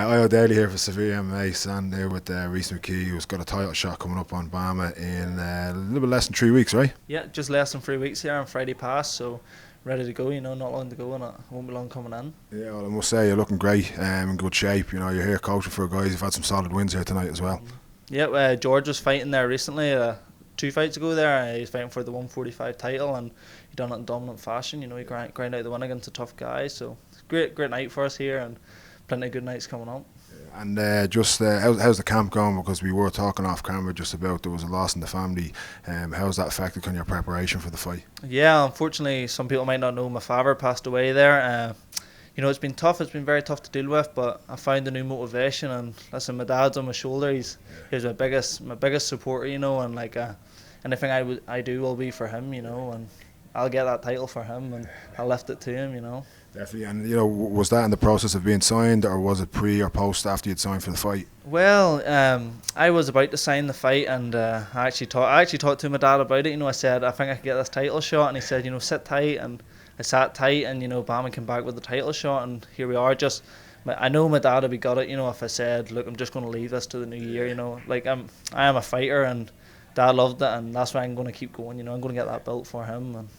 I Daly here for SevereMMA, standing there with Rhys McKee, who's got a title shot coming up on BAMMA in a little bit less than 3 weeks, right? Yeah, just less than 3 weeks here on Friday past, so ready to go, not long to go and it won't be long coming in. Yeah, well, I must say you're looking great, in good shape. You're here coaching for guys. You've had some solid wins here tonight as well. Yeah, George was fighting there recently, 2 fights ago there. He's fighting for the 145 title and he done it in dominant fashion. He grind out the win against a tough guy, so it's great night for us here and plenty of good nights coming up. And how's the camp going? Because we were talking off camera just about there was a loss in the family. How's that affected on your preparation for the fight? Yeah, unfortunately, some people might not know my father passed away there. It's been tough. It's been very tough to deal with, but I found a new motivation. And listen, my dad's on my shoulder. He's my biggest supporter. And anything I do will be for him. And I'll get that title for him, and I'll lift it to him. Definitely. And was that in the process of being signed, or was it pre or post after you'd signed for the fight? Well, I was about to sign the fight, and I actually talked to my dad about it. I said I think I could get this title shot, and he said, sit tight, and I sat tight, and BAMMA came back with the title shot, and here we are. I know my dad would be got it. If I said, look, I'm just going to leave this to the new year. I am a fighter, and Dad loved it, and that's why I'm going to keep going. I'm going to get that belt for him, and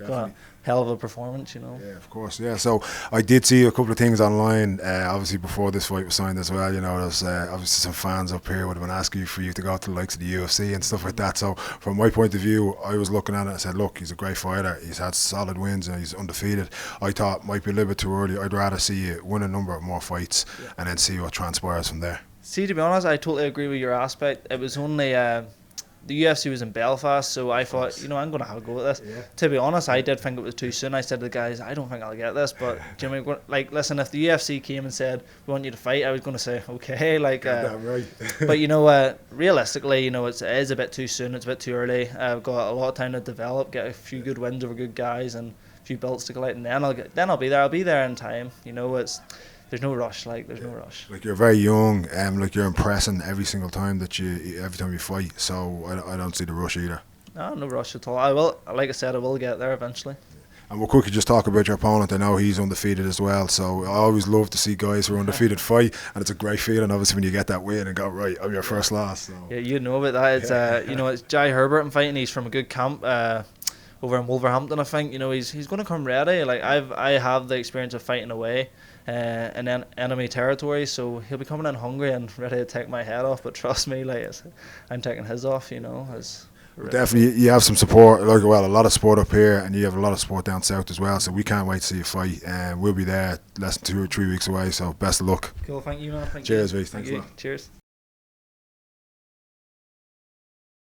a hell of a performance. Yeah, of course. Yeah. So I did see a couple of things online. Obviously, before this fight was signed as well. There's obviously some fans up here would have been asking you for you to go to the likes of the UFC and stuff like that. So from my point of view, I was looking at it and said, look, he's a great fighter. He's had solid wins and he's undefeated. I thought it might be a little bit too early. I'd rather see you win a number of more fights and then see what transpires from there. See, to be honest, I totally agree with your aspect. It was only the UFC was in Belfast, so I thought, I'm going to have a go at this. Yeah. To be honest, I did think it was too soon. I said to the guys, I don't think I'll get this, but listen, if the UFC came and said, we want you to fight, I was going to say, okay, right. But realistically, it is a bit too soon. It's a bit too early. I've got a lot of time to develop, get a few good wins over good guys, and a few belts to collect, and then I'll be there. I'll be there in time. There's no rush. There's no rush. You're very young, you're impressing every single time every time you fight. So I don't see the rush either. No rush at all. I will, like I said, I will get there eventually. And we'll quickly just talk about your opponent. I know he's undefeated as well, so I always love to see guys who are undefeated fight, and it's a great feeling, obviously, when you get that win and go, right, I'm your first loss. So. Yeah, you know about that. It's it's Jai Herbert I'm fighting. He's from a good camp over in Wolverhampton, I think. He's going to come ready. I have the experience of fighting away in enemy territory, so he'll be coming in hungry and ready to take my head off. But trust me, I'm taking his off. Definitely, you have some support. A lot of support up here, and you have a lot of support down south as well. So we can't wait to see you fight, and we'll be there less than 2 or 3 weeks away. So best of luck. Cool, thank you, man. Cheers, Rhys. Thanks a lot. Cheers.